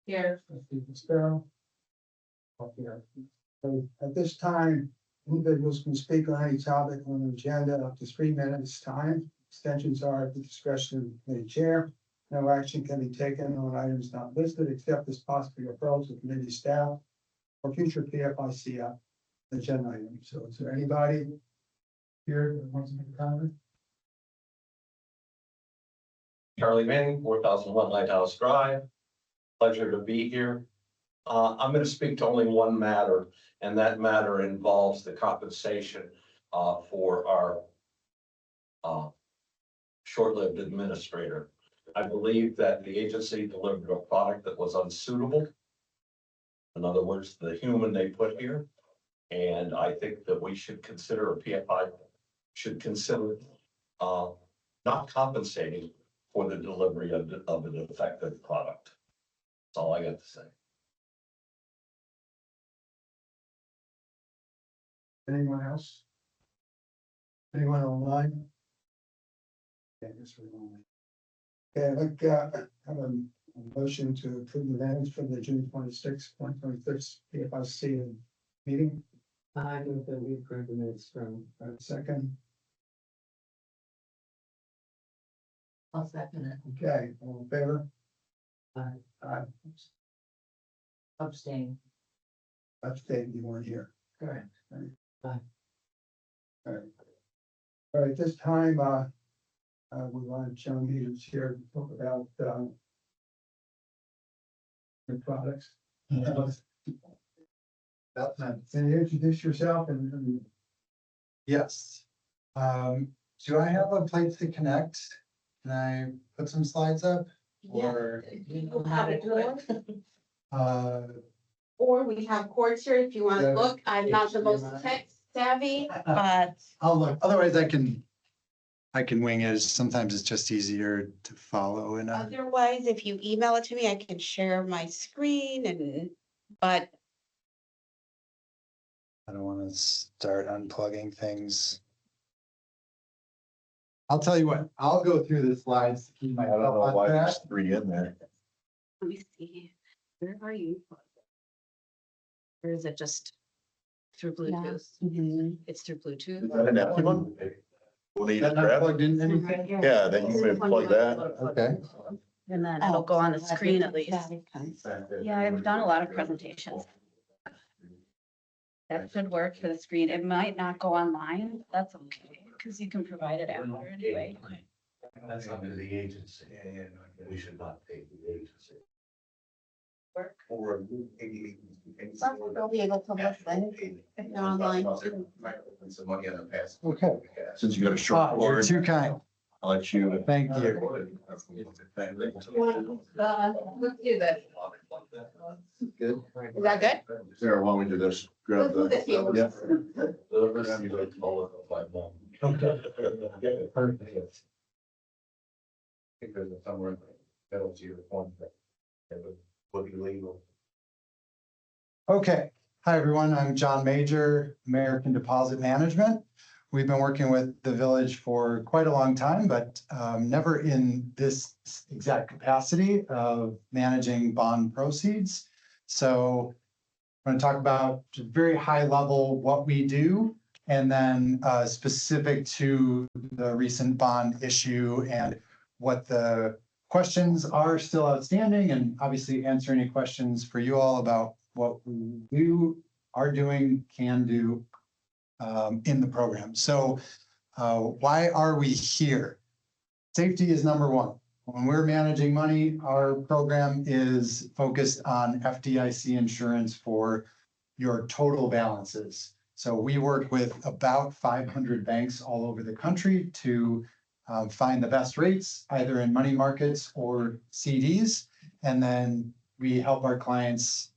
Here. Trustee Sparrow. Here. So at this time, individuals can speak on any topic on the agenda up to 3 minutes time. Extensions are at the discretion of the chair. No action can be taken on items not listed except as possibly referrals to committee staff or future PFIC agenda items. So is there anybody here that wants to make a comment? Charlie Manning, 4001 Lighthouse Drive. Pleasure to be here. I'm going to speak to only one matter, and that matter involves the compensation for our short-lived administrator. I believe that the agency delivered a product that was unsuitable. In other words, the human they put here. And I think that we should consider, a PFI should consider not compensating for the delivery of an effective product. That's all I got to say. Anyone else? Anyone online? Yeah, I guess we're online. Okay, I'd like have a motion to approve the minutes from the June 26th, 2026 PFIC meeting. I move that we approve the minutes from. Second, I'll second it. okay, all in favor? Aye. Abstain. Abstain, you weren't here. Correct. All right, this time, we want John Peters here to talk about, the products. About time. Can you introduce yourself and Yes. Do I have a place to connect? Can I put some slides up? Or, You know how to do it, uh, or we have cords here if you want Yeah. to look. I'm not the most tech savvy, but I'll look, otherwise I can wing it. Sometimes it's just easier to follow and, otherwise, if you email it to me, I can share my screen but I don't want to start unplugging things. I'll tell you what, I'll go through the slides to keep my. Three in there. let me see. Where are you? Or is it just through Bluetooth? It's through Bluetooth. An empty one? We'll need to Is that not grab. plugged in anything? Yeah, then you can plug that. Okay. And then it'll go on the screen at least. Yeah, I've done a lot of presentations. That should work for the screen. It might not go online. But that's okay, because you can provide it after anyway. That's under the agency. Yeah, we should not take the agency. Work. Or. They'll be able to listen if they're online. Some money on the pass. Okay. Since you got a short Ah, you're cord, too kind. I'll let you. Thank you. Let's do this. Good. Is that good? Sarah, why don't we do this? Grab Let's move the table. Yeah. Perfect. I think there's somewhere in the middle to your point that it would be legal. Okay, hi everyone, I'm John Major, American Deposit Management. We've been working with the village for quite a long time, but never in this exact capacity of managing bond proceeds. So I'm going to talk about just very high level what we do, and then specific to the recent bond issue and what the questions are still outstanding, and obviously answer any questions for you all about what we are doing, can do in the program. So why are we here? Safety is number one. When we're managing money, our program is focused on FDIC insurance for your total balances. So we work with about 500 banks all over the country to find the best rates, either in money markets or CDs. And then we help our clients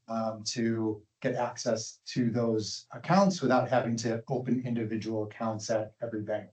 to get access to those accounts without having to open individual accounts at every bank.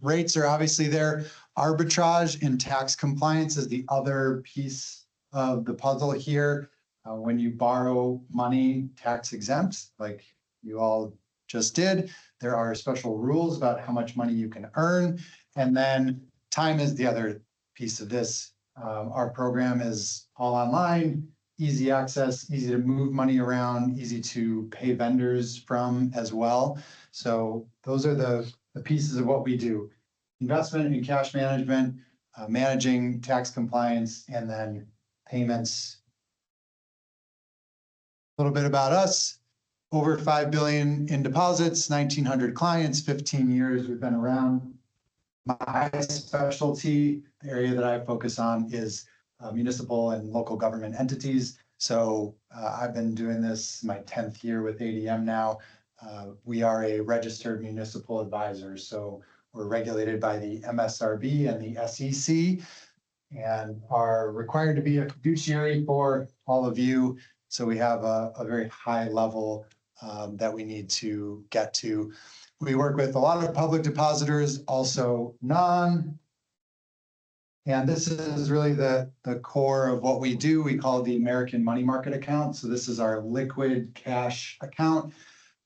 Rates are obviously there. Arbitrage and tax compliance is the other piece of the puzzle here. When you borrow money tax exempt, like you all just did, there are special rules about how much money you can earn. And then time is the other piece of this. Our program is all online, easy access, easy to move money around, easy to pay vendors from as well. So those are the pieces of what we do. Investment and cash management, managing tax compliance, and then payments. A little bit about us. Over 5 billion in deposits, 1,900 clients, 15 years we've been around. My specialty, the area that I focus on is municipal and local government entities. So I've been doing this my 10th year with ADM now. We are a registered municipal advisor, so we're regulated by the MSRB and the SEC and are required to be a fiduciary for all of you. So we have a very high level that we need to get to. We work with a lot of public depositors, also non. And this is really the core of what we do. We call it the American Money Market Account. So this is our liquid cash account,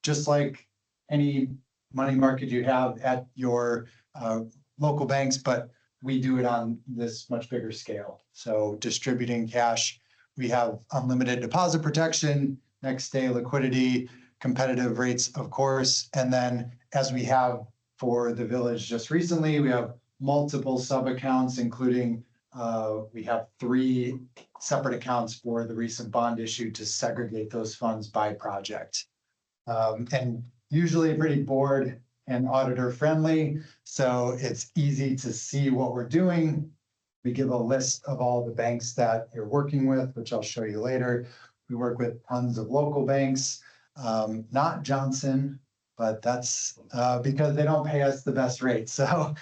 just like any money market you have at your local banks, but we do it on this much bigger scale. So distributing cash, we have unlimited deposit protection, next day liquidity, competitive rates, of course. And then as we have for the village just recently, we have multiple sub accounts, including we have 3 separate accounts for the recent bond issue to segregate those funds by project. And usually pretty board and auditor friendly. So it's easy to see what we're doing. We give a list of all the banks that you're working with, which I'll show you later. We work with tons of local banks, not Johnson, but that's because they don't pay us the best rate. So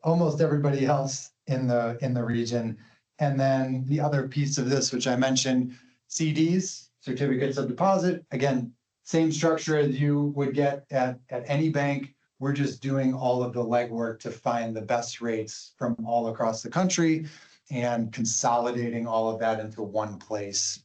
almost everybody else in the region. And then the other piece of this, which I mentioned, CDs, certificates of deposit, again, same structure as you would get at any bank. We're just doing all of the legwork to find the best rates from all across the country and consolidating all of that into one place.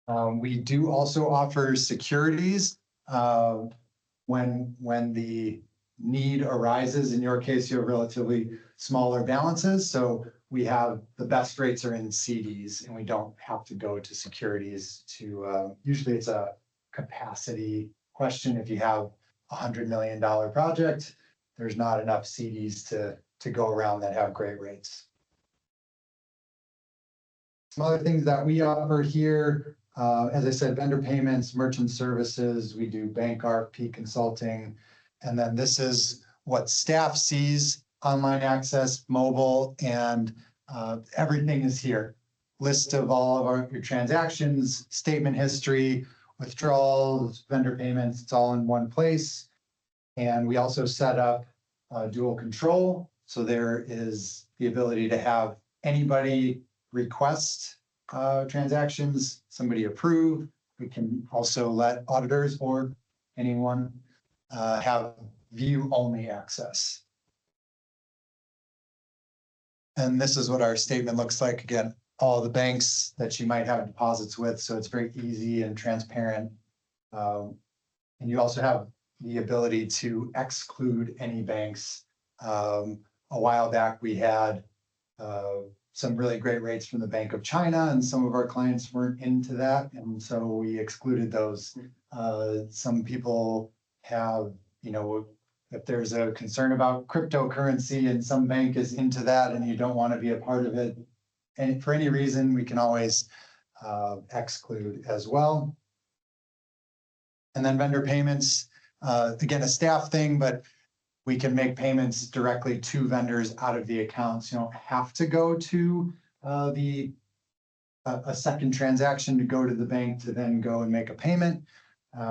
We do also offer securities when the need arises. In your case, you have relatively smaller balances. So we have the best rates are in CDs and we don't have to go to securities to, usually it's a capacity question. If you have $100 million project, there's not enough CDs to go around that have great rates. Some other things that we offer here, as I said, vendor payments, merchant services, we do bank RFP consulting. And then this is what staff sees, online access, mobile, and everything is here. List of all of your transactions, statement history, withdrawals, vendor payments, it's all in one place. And we also set up dual control. So there is the ability to have anybody request transactions, somebody approve. We can also let auditors or anyone have view-only access. And this is what our statement looks like. Again, all the banks that you might have deposits with, so it's very easy and transparent. And you also have the ability to exclude any banks. A while back, we had some really great rates from the Bank of China, and some of our clients weren't into that, and so we excluded those. Some people have, if there's a concern about cryptocurrency and some bank is into that and you don't want to be a part of it, and for any reason, we can always exclude as well. And then vendor payments, again, a staff thing, but we can make payments directly to vendors out of the accounts. You don't have to go to a second transaction to go to the bank to then go and make a payment,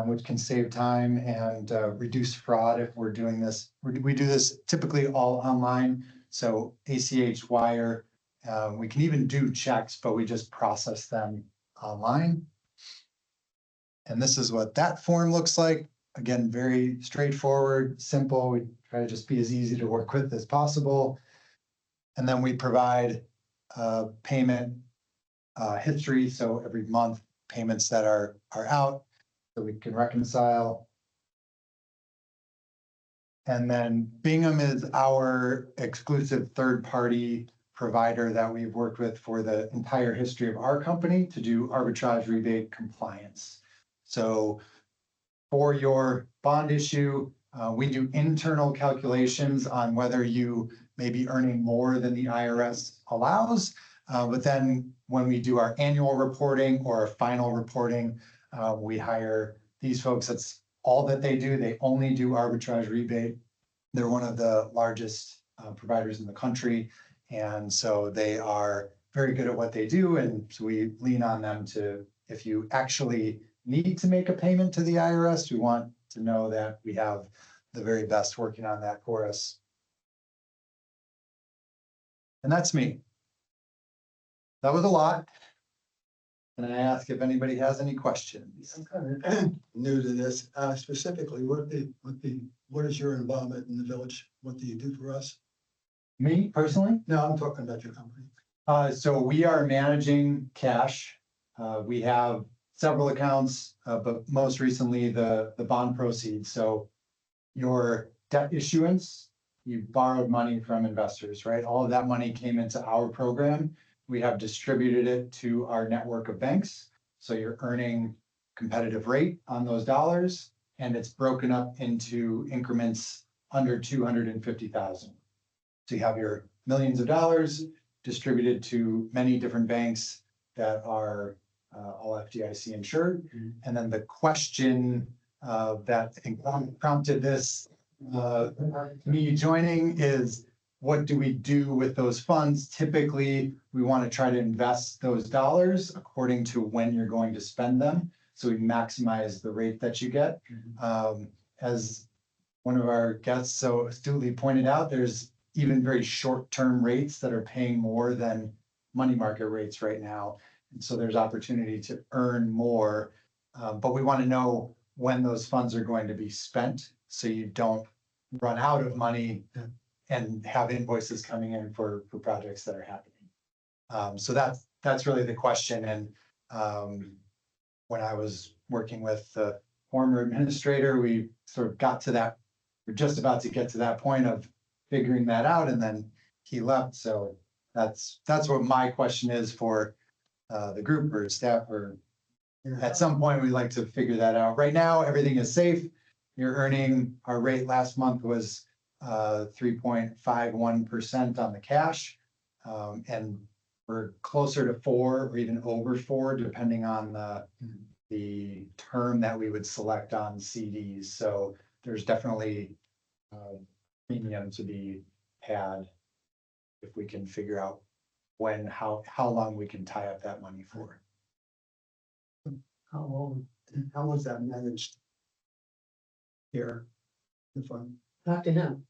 which can save time and reduce fraud if we're doing this. We do this typically all online. So ACH, wire, we can even do checks, but we just process them online. And this is what that form looks like. Again, very straightforward, simple. We try to just be as easy to work with as possible. And then we provide payment history. So every month, payments that are out, so we can reconcile. And then Bingham is our exclusive third-party provider that we've worked with for the entire history of our company to do arbitrage rebate compliance. So for your bond issue, we do internal calculations on whether you may be earning more than the IRS allows. But then when we do our annual reporting or our final reporting, we hire these folks. That's all that they do. They only do arbitrage rebate. They're one of the largest providers in the country. And so they are very good at what they do. And so we lean on them to, if you actually need to make a payment to the IRS, we want to know that we have the very best working on that for us. And that's me. That was a lot. And I ask if anybody has any questions. I'm kind of new to this, specifically, what is your involvement in the village? What do you do for us? Me personally? No, I'm talking about your company. So we are managing cash. We have several accounts, but most recently the bond proceeds. So your debt issuance, you borrowed money from investors, right? All of that money came into our program. We have distributed it to our network of banks. So you're earning competitive rate on those dollars, and it's broken up into increments under 250,000. So you have your millions of dollars distributed to many different banks that are all FDIC insured. And then the question that prompted this me joining is, what do we do with those funds? Typically, we want to try to invest those dollars according to when you're going to spend them. So we maximize the rate that you get. As one of our guests so astutely pointed out, there's even very short-term rates that are paying more than money market rates right now. And so there's opportunity to earn more, but we want to know when those funds are going to be spent so you don't run out of money and have invoices coming in for projects that are happening. So that's really the question. And when I was working with the former administrator, we sort of got to that, we're just about to get to that point of figuring that out, and then he left. So that's what my question is for the group or staff, or at some point we'd like to figure that out. Right now, everything is safe. You're earning, our rate last month was 3.51% on the cash. And we're closer to 4 or even over 4, depending on the term that we would select on CDs. So there's definitely premium to be had if we can figure out when, how long we can tie up that money for. How was that managed here? The fund? Talk to him.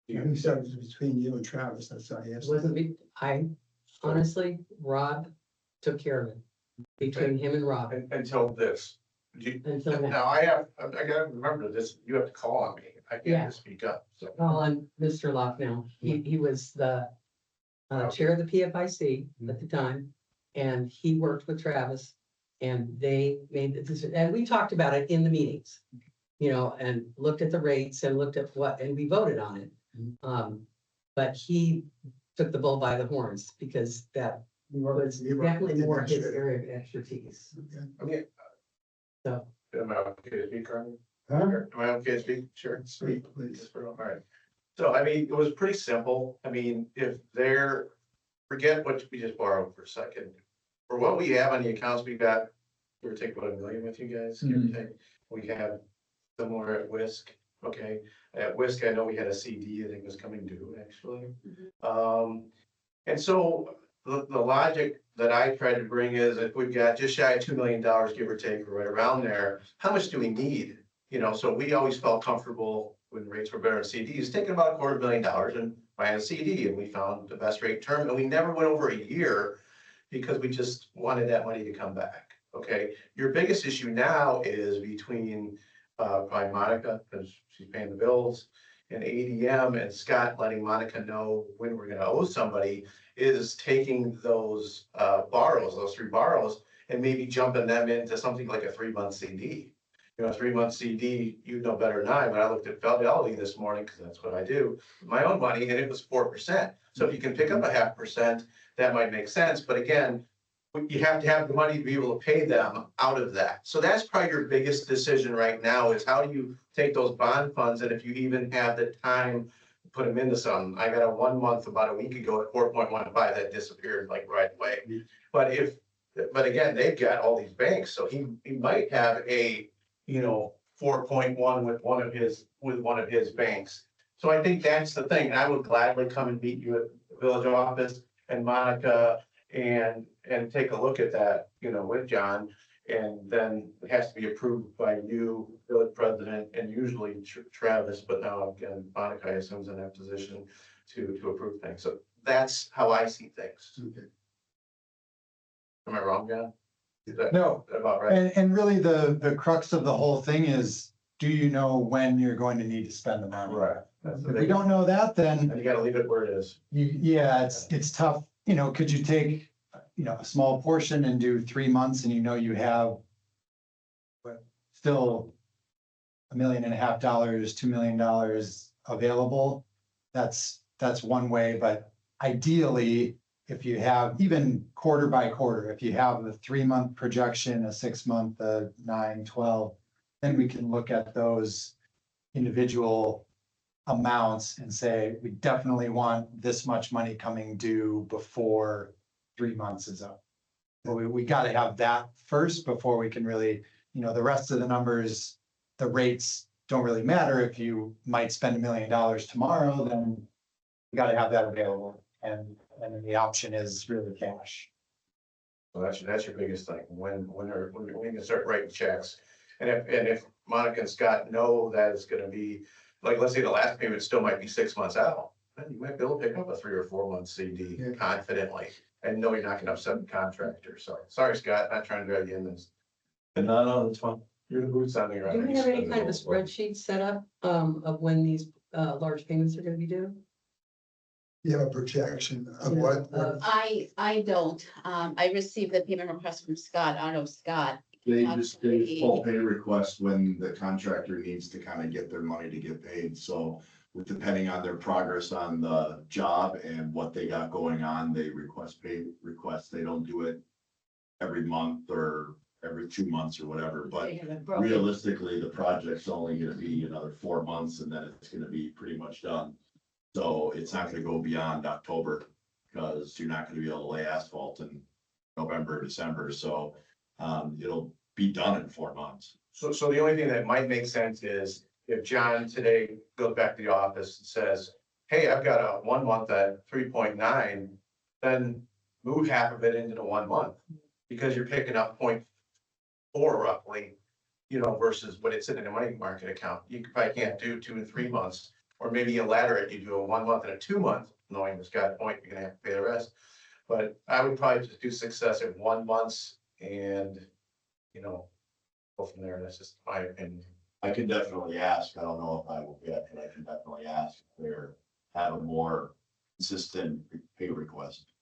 You said it was between you and Travis, that's why I It asked. wasn't me. I honestly, Rob took care of it between him and Rob. Until this. Until now. Now I gotta remember this, you have to call on me. I Yeah. can't just speak up, so. On Mr. Locke now. He was the chair of the PFIC at the time, and he worked with Travis. And they made the decision, and we talked about it in the meetings, you know, and looked at the rates and looked at what, and we voted on it. But he took the bull by the horns because that was definitely more his area of expertise. I mean, So, am I okay to speak, Carmen? Huh? Am I okay to speak? Sure. Speak, please. All right. So, I mean, it was pretty simple. I mean, if they're, forget what we just borrowed for a second. For what we have on the accounts, we've got, we were taking about $1 million with you guys, give or take. We have similar at Whisk, okay? At Whisk, I know we had a CD, I think was coming due, actually. And so the logic that I tried to bring is if we've got just shy of $2 million, give or take, or right around there, how much do we need? You know, so we always felt comfortable when rates were better in CDs, taking about $250,000 and buying a CD, and we found the best rate term, and we never went over a year because we just wanted that money to come back, okay? Your biggest issue now is between probably Monica, because she's paying the bills, and ADM and Scott letting Monica know when we're gonna owe somebody, is taking those those 3 borrows, and maybe jumping them into something like a 3-month CD. You know, 3 month CD, you know better than I, when I looked at Fidelity this morning, because that's what I do, my own money, and it was 4%. So if you can pick up a 0.5%, that might make sense, but again, you have to have the money to be able to pay them out of that. So that's probably your biggest decision right now, is how do you take those bond funds, and if you even have the time to put them into some. I got a 1 month about a week ago at 4.15 that disappeared like right away. But again, they've got all these banks, so he might have a, 4.1 with one of his banks. So I think that's the thing. I would gladly come and meet you at the village office and Monica and take a look at that, with John. And then it has to be approved by you, village president, and usually Travis, but now again, Monica, I assume, is in that position to approve things. So that's how I see things. Okay. Am I wrong, John? Is that No, about right? and really the crux of the whole thing is, do you know when you're going to need to spend the money? That's the If we big- don't know that, then And you gotta leave it where it is. yeah, it's tough. Could you take, a small portion and do 3 months and you have still $1.5 million, $2 million available? That's one way, but ideally, if you have even quarter by quarter, if you have the 3-month projection, a 6-month, a 9, 12, then we can look at those individual amounts and say, we definitely want this much money coming due before 3 months is up. But we got to have that first before we can really, the rest of the numbers, the rates don't really matter. If you might spend $1 million tomorrow, then you got to have that available. And then the option is really cash. So that's your biggest thing, when you can start writing checks. And if Monica and Scott know that it's gonna be, like, let's say the last payment still might be 6 months out, then you might be able to pick up a 3 or 4 month CD Yeah. confidently and know you're not gonna upset the contractor. So, sorry, Scott, not trying to drag you in this. No, that's fine. You're the boots on the Do we ground. have any kind of a spreadsheet set up, of when these, large payments are gonna be due? You have a projection of Yeah, what, I don't. I received the payment request from Scott. I don't know, Scott. They full pay request when the contractor needs to kind of get their money to get paid. So depending on their progress on the job and what they got going on, they request pay requests. They don't do it every month or every 2 months or whatever, but realistically, the project's only gonna be another 4 months and then it's gonna be pretty much done. So it's not gonna go beyond October, because you're not gonna be able to lay asphalt in November, December, so it'll be done in 4 months. So the only thing that might make sense is if John today goes back to the office and says, hey, I've got a 1 month at 3.9, then move half of it into the 1 month. Because you're picking up 0.4 roughly, versus what it's in a money market account. You probably can't do 2 and 3 months, or maybe you ladder it, you do a 1 month and a 2 month, knowing it's got a point, you're gonna have to pay the rest. But I would probably just do successive 1 months and, go from there. That's just my opinion. I can definitely ask. I don't know if I will get, but I can definitely ask if they have a more consistent pay request.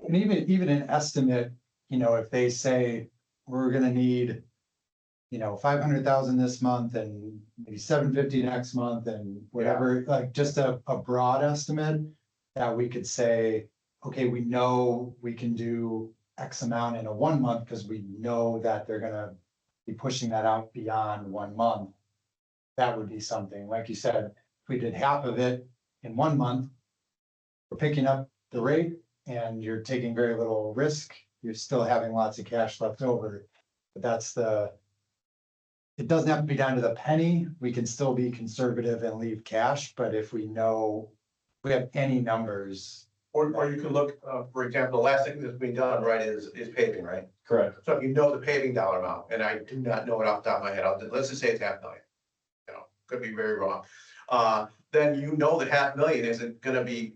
And even an estimate, if they say we're gonna need, 500,000 this month and maybe 750 next month and whatever, like just a broad estimate that we could say, okay, we know we can do X amount in a 1 month because we know that they're gonna be pushing that out beyond 1 month. That would be something, like you said, if we did half of it in 1 month, we're picking up the rate and you're taking very little risk, you're still having lots of cash left over. But it doesn't have to be down to the penny. We can still be conservative and leave cash, but if we know we have any numbers. Or you can look, for example, the last thing that's being done, right, is paving, right? Correct. So if you know the paving dollar amount, and I do not know it off the top of my head, let's just say it's 500,000. Could be very wrong. Then that 500,000 isn't gonna be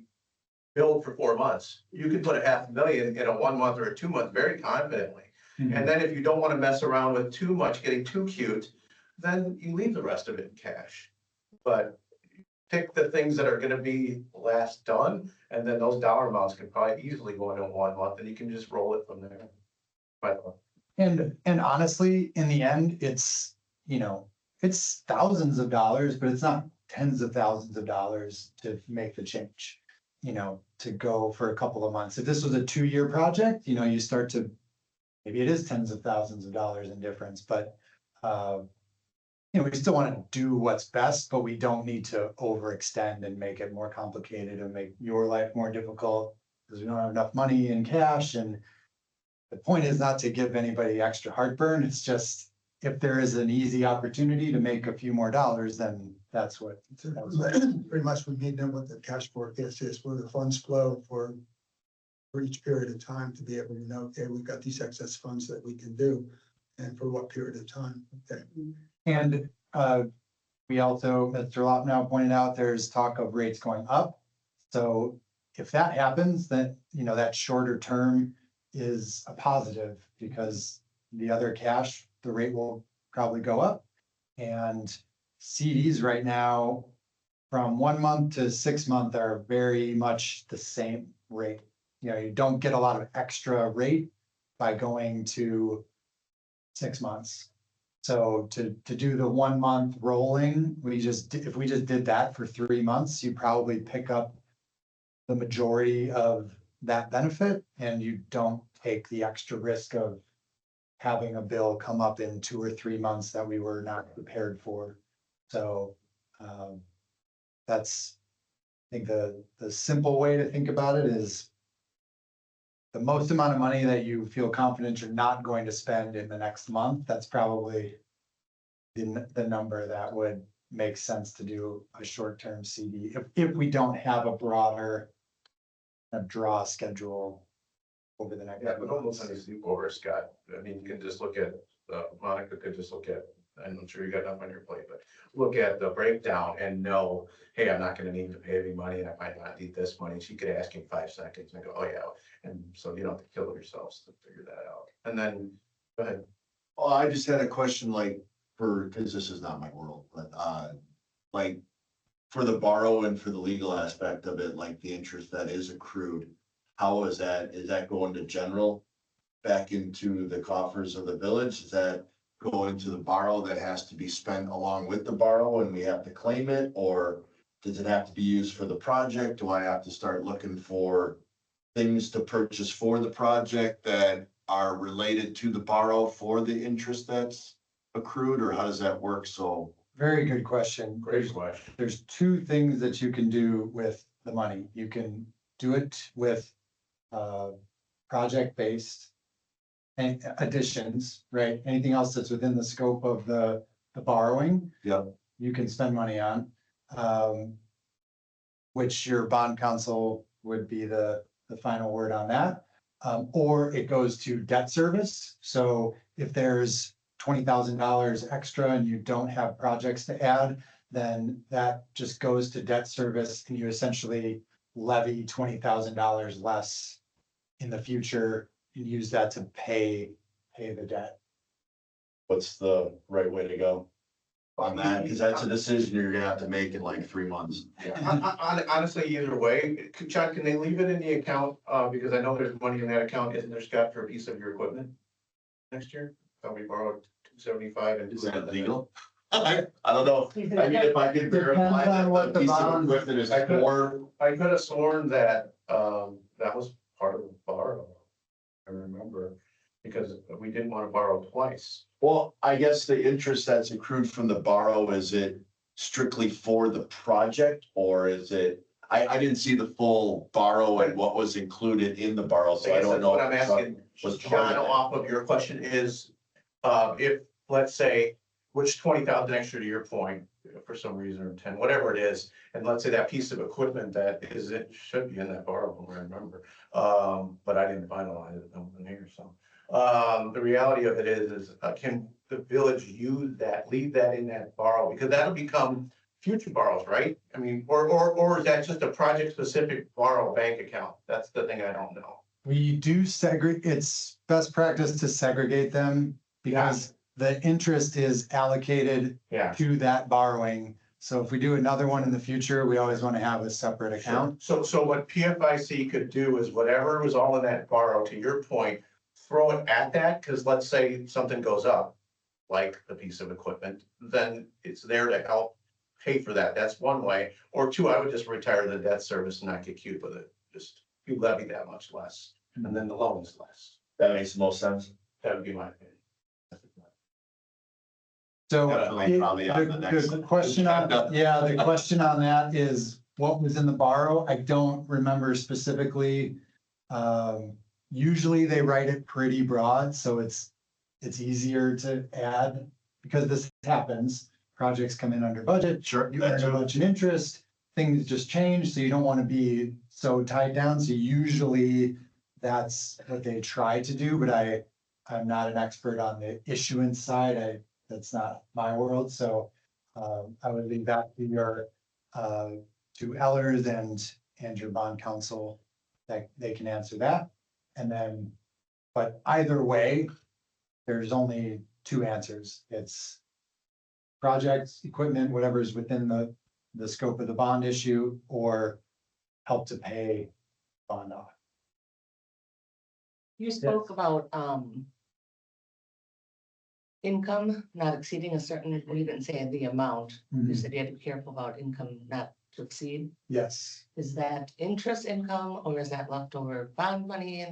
billed for 4 months. You can put a 500,000 in a 1 month or a 2 month very confidently. And then if you don't want to mess around with too much, getting too cute, then you leave the rest of it in cash. But pick the things that are gonna be last done, and then those dollar amounts can probably easily go into 1 month, and you can just roll it from there. But And honestly, in the end, it's, it's thousands of dollars, but it's not tens of thousands of dollars to make the change. You know, to go for a couple of months. If this was a 2-year project, you know, you start to, maybe it is tens of thousands of dollars in difference, but you know, we still want to do what's best, but we don't need to overextend and make it more complicated and make your life more difficult because we don't have enough money in cash. And the point is not to give anybody extra heartburn. It's just, if there is an easy opportunity to make a few more dollars, then that's what. Pretty much we need to know what the cash forecast is, where the funds flow for each period of time to be able to know, okay, we've got these excess funds that we can do, and for what period of time, okay. And we also, Mr. Lott now pointed out, there's talk of rates going up. So if that happens, then, you know, that shorter term is a positive because the other cash, the rate will probably go up. And CDs right now, from 1 month to 6 month are very much the same rate. You know, you don't get a lot of extra rate by going to 6 months. So to do the 1 month rolling, if we just did that for 3 months, you probably pick up the majority of that benefit and you don't take the extra risk of having a bill come up in 2 or 3 months that we were not prepared for. So that's, I think the simple way to think about it is the most amount of money that you feel confident you're not going to spend in the next month, that's probably the number that would make sense to do a short-term CD if we don't have a broader draw schedule over the next. Yeah, but almost any sleepover, Scott. I mean, you can just look at, Monica could just look at, and I'm sure you got enough on your plate, but look at the breakdown and know, hey, I'm not gonna need to pay any money and I might not need this money. She could ask in 5 seconds and go, oh yeah. And so you don't have to kill yourselves to figure that out. And then, go ahead. Well, I just had a question like because this is not my world, but like for the borrow and for the legal aspect of it, like the interest that is accrued, how is that going to general back into the coffers of the village? Is that going to the borrow that has to be spent along with the borrow and we have to claim it? Or does it have to be used for the project? Do I have to start looking for things to purchase for the project that are related to the borrow for the interest that's accrued, or how does that work? So Very good question. Great question. There's 2 things that you can do with the money. You can do it with project-based additions, right? Anything else that's within the scope of the borrowing. Yep. You can spend money on, which your bond counsel would be the final word on that. Or it goes to debt service. So if there's $20,000 extra and you don't have projects to add, then that just goes to debt service and you essentially levy $20,000 less in the future and use that to pay the debt. what's the right way to go on that? Because that's a decision you're gonna have to make in like 3 months. Honestly, either way, Chuck, can they leave it in the account? Because I know there's money in that account, isn't there, Scott, for a piece of your equipment next year? We borrowed 275 and. Is that legal? I don't know. I mean, if I could verify Depends on what that the the piece of bond- equipment is I could- for, I could have sworn that, that was part of the borrow. I remember, because we didn't want to borrow twice. well, I guess the interest that's accrued from the borrow, is it strictly for the project? Or is it, I didn't see the full borrow and what was included in the borrow, so I don't know. What I'm asking, was part John, of it. off of your question is, if, let's say, which 20,000 extra to your point, for some reason, or 10, whatever it is, and let's say that piece of equipment that is, it should be in that borrow, I remember. But I didn't finalize it, I'm in here, so. The reality of it is can the village use that, leave that in that borrow? Because that'll become future borrows, right? I mean, or is that just a project specific borrow bank account? That's the thing I don't know. We do segregate, it's best practice to segregate them because the interest is allocated Yeah. to that borrowing. So if we do another one in the future, we always want to have a separate account. So what PFIC could do is whatever was all in that borrow, to your point, throw it at that, because let's say something goes up. like a piece of equipment, then it's there to help pay for that. That's one way. Or two, I would just retire the debt service and not get cute with it. Just you levy that much less, and then the loan is less. That makes the most sense. That would be my opinion. So Definitely probably on the next- the question on, yeah, the question on that is what was in the borrow? I don't remember specifically. Usually they write it pretty broad, so it's easier to add because this happens. Projects come in under budget. Sure. You earn a bunch of interest, things just change, so you don't want to be so tied down. So usually that's what they try to do, but I'm not an expert on the issuance side. That's not my world, so I would leave that to your to Ellers and your bond counsel, that they can answer that. And then, but either way, there's only two answers. It's projects, equipment, whatever is within the scope of the bond issue, or help to pay bond off. You spoke about, income not exceeding a certain, well, you didn't say the amount. You said you had to be careful about income not to exceed. Yes. Is that interest income or is that leftover bond money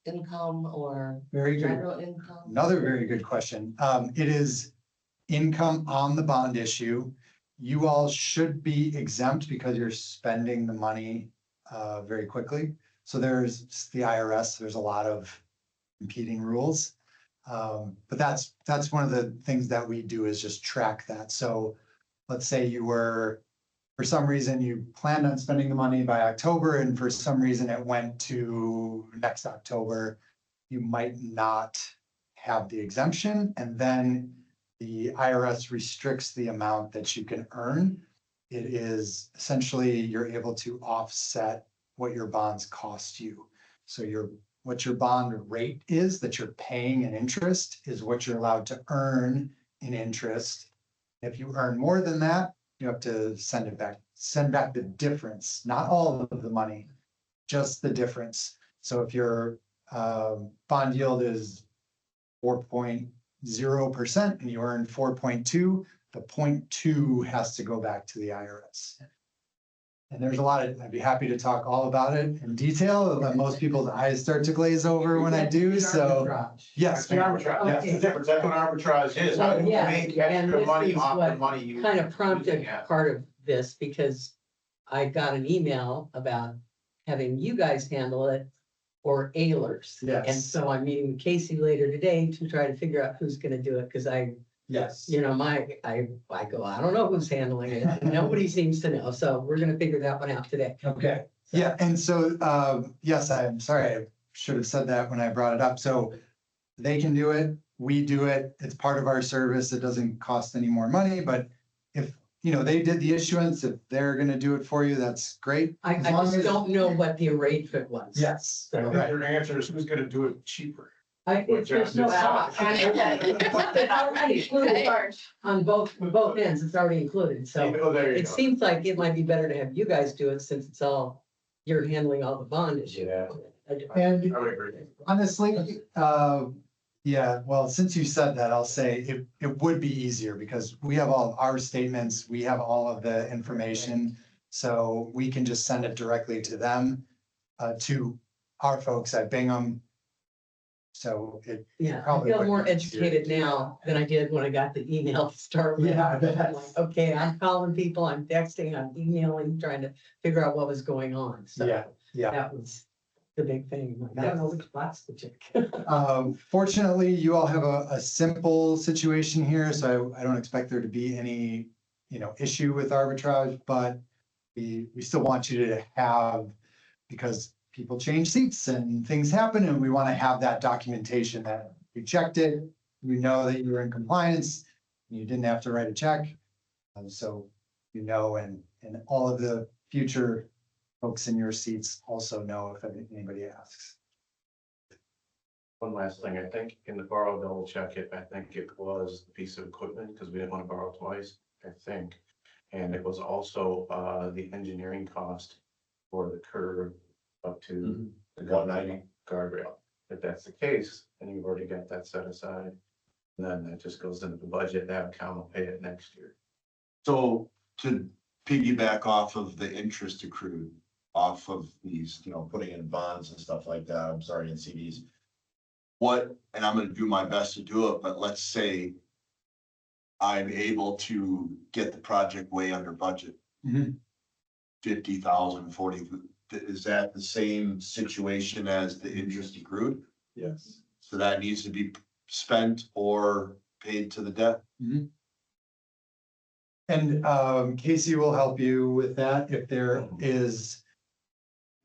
income or Very good. general income? Another very good question. It is income on the bond issue. You all should be exempt because you're spending the money very quickly. So there's the IRS, there's a lot of competing rules. But that's one of the things that we do is just track that. So let's say you were, for some reason, you planned on spending the money by October, and for some reason it went to next October, you might not have the exemption, and then the IRS restricts the amount that you can earn. It is essentially, you're able to offset what your bonds cost you. So what your bond rate is that you're paying in interest is what you're allowed to earn in interest. If you earn more than that, you have to send back the difference, not all of the money, just the difference. So if your bond yield is 4.0% and you earn 4.2, the 0.2 has to go back to the IRS. And there's I'd be happy to talk all about it in detail, but most people's eyes start to glaze over when I do, so. Yes. That's the arbitrage. That's the difference. That's what arbitrage is. How do you Yeah, make and extra this money is off the what money you? kind of prompted using it? part of this, because I got an email about having you guys handle it or Ehlers. Yes. And so I'm meeting with Casey later today to try to figure out who's gonna do it, because Yes. I go, I don't know who's handling it. Nobody seems to know, so we're gonna figure that one out today. Okay, yeah, and so, yes, I'm sorry, I should have said that when I brought it up. So they can do it, we do it, it's part of our service, it doesn't cost any more money, but if, they did the issuance, if they're gonna do it for you, that's great. I As long just as- don't know what the arrangement was. Yes. I think Right. your answer is who's gonna do it cheaper? There's no cost. It's already included on both ends, it's already included, so. Oh, there you It go. seems like it might be better to have you guys do it since you're handling all the bond issue. Yeah. And I would agree. honestly, yeah, well, since you said that, I'll say it would be easier because we have all of our statements, we have all of the information. So we can just send it directly to them, to our folks at Bingham. So it. Yeah, I Probably feel would more be easier. educated now than I did when I got the email to start with. Yeah, I bet. I'm like, okay, I'm calling people, I'm texting, I'm emailing, trying to figure out what was going on, so. Yeah. That was the big thing, like, I don't know which box to check. Fortunately, you all have a simple situation here, so I don't expect there to be any, issue with arbitrage, but we still want you to have, because people change seats and things happen, and we want to have that documentation that you checked it, you know that you were in compliance, you didn't have to write a check. So, and all of the future folks in your seats also know if anybody asks. One last thing, I think in the borrow, double check it, I think it was a piece of equipment, because we didn't want to borrow twice, I think. And it was also the engineering cost for the curb up to the 190. guardrail. If that's the case, then you've already got that set aside. And then that just goes into the budget, that account will pay it next year. So to piggyback off of the interest accrued off of these, putting in bonds and stuff like that, I'm sorry, in CDs. What, and I'm gonna do my best to do it, but let's say I'm able to get the project way under budget. Mhm. 50,000, 40, is that the same situation as the interest accrued? Yes. So that needs to be spent or paid to the debt? And Casey will help you with that if there is.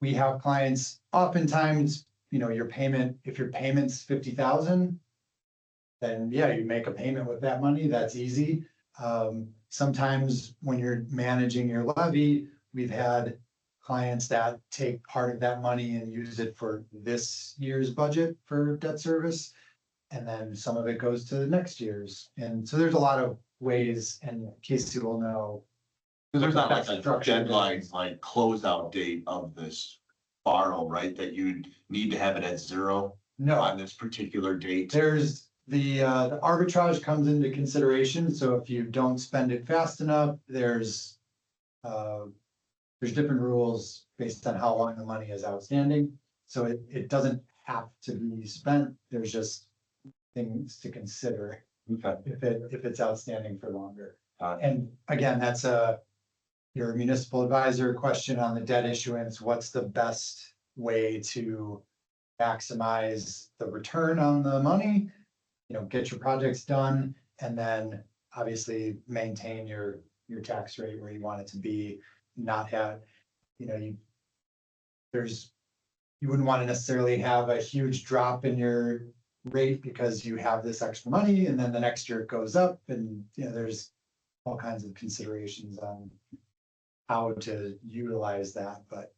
We have clients, oftentimes, your payment, if your payment's 50,000. Then yeah, you make a payment with that money, that's easy. Sometimes when you're managing your levy, we've had clients that take part of that money and use it for this year's budget for debt service. And then some of it goes to the next year's. And so there's a lot of ways, and Casey will know. Cause there's not like That's a structured. deadline, like closeout date of this borrow, right? That you'd need to have it at zero No, on this particular date. there's the arbitrage comes into consideration, so if you don't spend it fast enough, there's different rules based on how long the money is outstanding. So it doesn't have to be spent, there's just things to consider Okay. if it's outstanding for longer. Got it. And again, that's your municipal advisor question on the debt issuance, what's the best way to maximize the return on the money? Get your projects done and then obviously maintain your tax rate where you want it to be, not have, you wouldn't want to necessarily have a huge drop in your rate because you have this extra money and then the next year it goes up and, there's all kinds of considerations on how to utilize that, but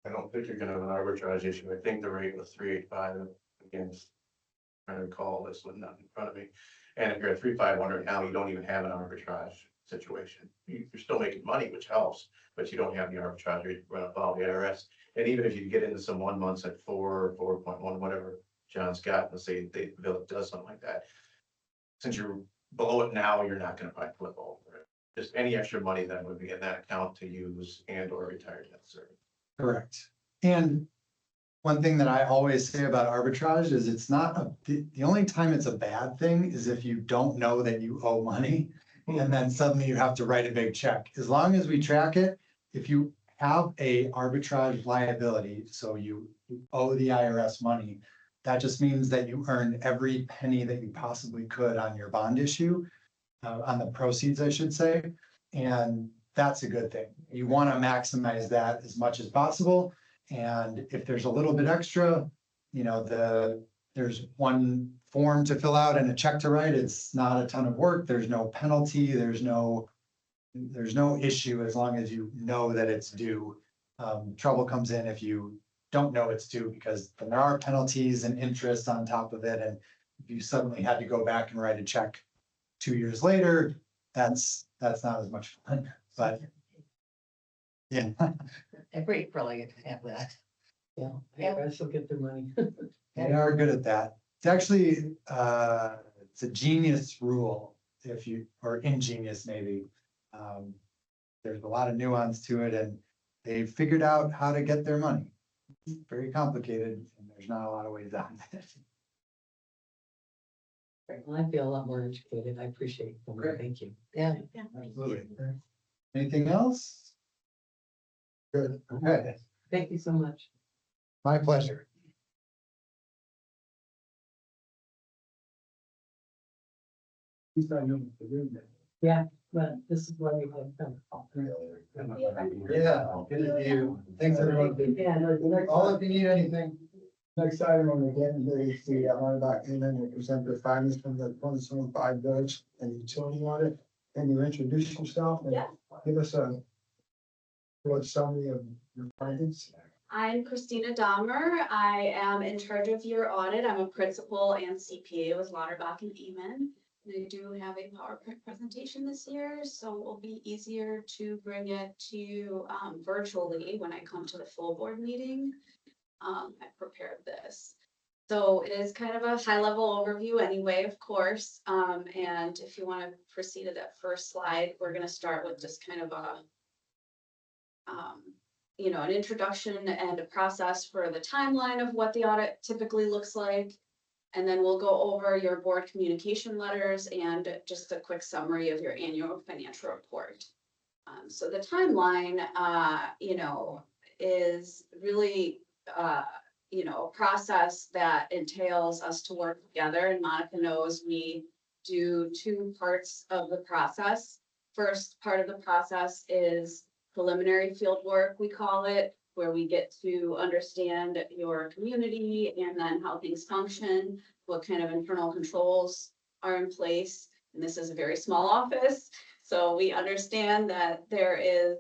I don't think you're gonna have an arbitrage issue. I think the rate was 3.85 against. I recall this one not in front of me. And if you're at 3.51 right now, you don't even have an arbitrage situation. You're still making money, which helps, but you don't have the arbitrage rate run up all the IRS. And even if you get into some 1 months at 4.1, whatever John's got, let's say the village does something like that. Since you're below it now, you're not gonna probably flip over it. Just any extra money that would be in that account to use and or retire debt service. correct. And one thing that I always say about arbitrage is it's not the only time it's a bad thing is if you don't know that you owe money and then suddenly you have to write a big check. As long as we track it, if you have a arbitrage liability, so you owe the IRS money, that just means that you earned every penny that you possibly could on your bond issue, on the proceeds, I should say. And that's a good thing. You want to maximize that as much as possible. And if there's a little bit extra, there's one form to fill out and a check to write. It's not a ton of work. There's no penalty. There's no issue as long as you know that it's due. Trouble comes in if you don't know it's due because then there are penalties and interest on top of it. And if you suddenly had to go back and write a check 2 years later, that's not as much fun, but yeah. Every April I get to have that. Yeah, IRS will get their money. They are good at that. It's actually, it's a genius rule or ingenious maybe. There's a lot of nuance to it and they figured out how to get their money. It's very complicated and there's not a lot of ways out of it. Well, I feel a lot more educated. I appreciate it. Great. Thank you. Yeah. Absolutely. Anything else? Good. Okay, Thank you so much. my pleasure. Yeah, but this is why we have come. Yeah, good to see you. Thanks, everyone. Yeah, no, All if you need anything. Next item on the agenda is the Monadnock Inland representative findings from the 2025 village and utility audit. Can you introduce yourself and give us a short summary of your findings? I'm Christina Dahmer. I am in charge of your audit. I'm a principal and CPA with Lauterbach and Eamon. And I do have a PowerPoint presentation this year, so it will be easier to bring it to you virtually when I come to the full board meeting. I prepared this. So it is kind of a high level overview anyway, of course. And if you want to proceed to that first slide, we're going to start with just kind of a, an introduction and a process for the timeline of what the audit typically looks like. And then we'll go over your board communication letters and just a quick summary of your annual financial report. So the timeline, is really, a process that entails us to work together, and Monica knows we do two parts of the process. First part of the process is preliminary field work, we call it, where we get to understand your community and then how things function, what kind of internal controls are in place. And this is a very small office, so we understand that there is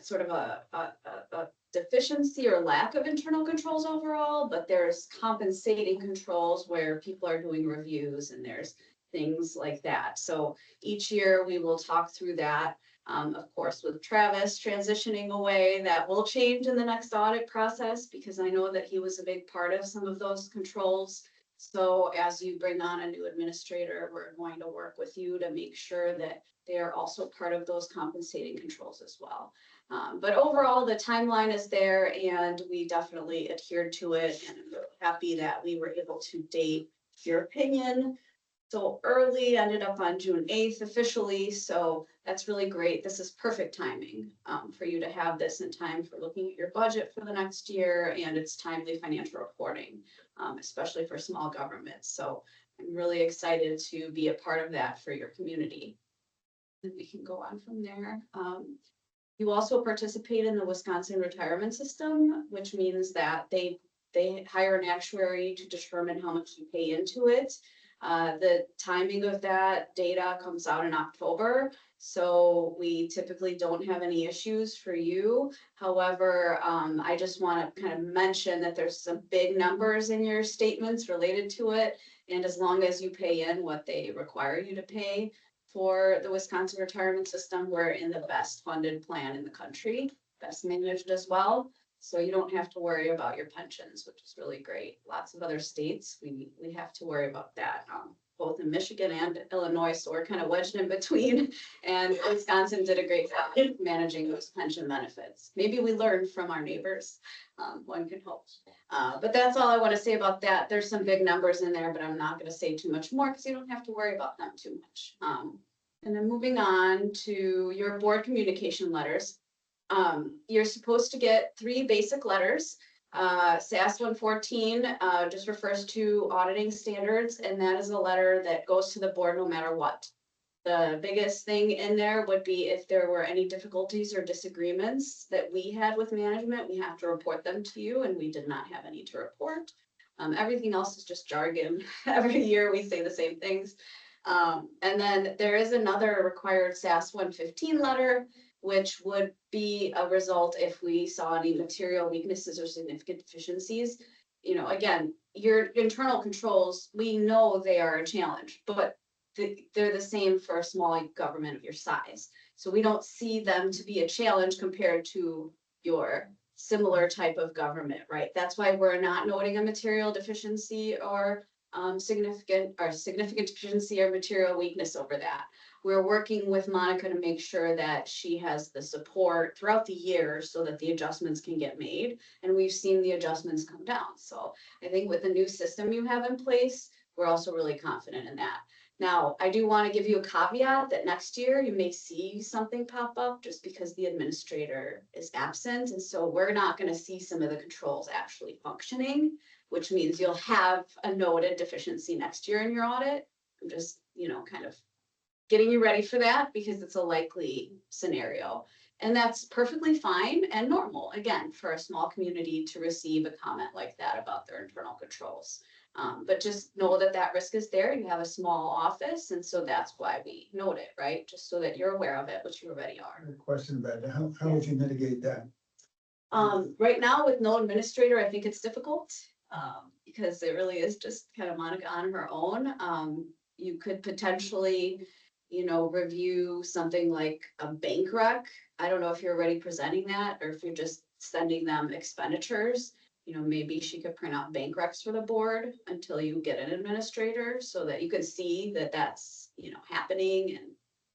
sort of a deficiency or lack of internal controls overall, but there's compensating controls where people are doing reviews and there's things like that. So each year we will talk through that. Of course, with Travis transitioning away, that will change in the next audit process because I know that he was a big part of some of those controls. So as you bring on a new administrator, we're going to work with you to make sure that they are also part of those compensating controls as well. But overall, the timeline is there and we definitely adhered to it, and I'm really happy that we were able to date your opinion so early, ended up on June 8th officially, so that's really great. This is perfect timing for you to have this in time for looking at your budget for the next year, and it's timely financial reporting, especially for small governments. So I'm really excited to be a part of that for your community. And we can go on from there. You also participate in the Wisconsin retirement system, which means that they hire an actuary to determine how much you pay into it. The timing of that data comes out in October, so we typically don't have any issues for you. However, I just want to kind of mention that there's some big numbers in your statements related to it. And as long as you pay in what they require you to pay for the Wisconsin retirement system, we're in the best funded plan in the country, best managed as well. So you don't have to worry about your pensions, which is really great. Lots of other states, we have to worry about that, both in Michigan and Illinois. So we're kind of wedged in between. And Wisconsin did a great job managing those pension benefits. Maybe we learned from our neighbors. One can hope. But that's all I want to say about that. There's some big numbers in there, but I'm not going to say too much more because you don't have to worry about them too much. And then moving on to your board communication letters. You're supposed to get 3 basic letters. SAS 114 just refers to auditing standards, and that is a letter that goes to the board no matter what. The biggest thing in there would be if there were any difficulties or disagreements that we had with management, we have to report them to you, and we did not have any to report. Everything else is just jargon. Every year we say the same things. And then there is another required SAS 115 letter, which would be a result if we saw any material weaknesses or significant deficiencies. Again, your internal controls, we know they are a challenge, but they're the same for a small government of your size. So we don't see them to be a challenge compared to your similar type of government, right? That's why we're not noting a material deficiency or significant deficiency or material weakness over that. We're working with Monica to make sure that she has the support throughout the year so that the adjustments can get made. And we've seen the adjustments come down. So I think with the new system you have in place, we're also really confident in that. Now, I do want to give you a caveat that next year you may see something pop up just because the administrator is absent. And so we're not going to see some of the controls actually functioning, which means you'll have a noted deficiency next year in your audit. I'm just, kind of getting you ready for that because it's a likely scenario. And that's perfectly fine and normal, again, for a small community to receive a comment like that about their internal controls. But just know that that risk is there. You have a small office, and so that's why we note it, right? Just so that you're aware of it, which you already are. A question about that. How would you mitigate that? Right now with no administrator, I think it's difficult because it really is just kind of Monica on her own. You could potentially, review something like a bank rec. I don't know if you're already presenting that or if you're just sending them expenditures. maybe she could print out bank recs for the board until you get an administrator so that you can see that that's, happening and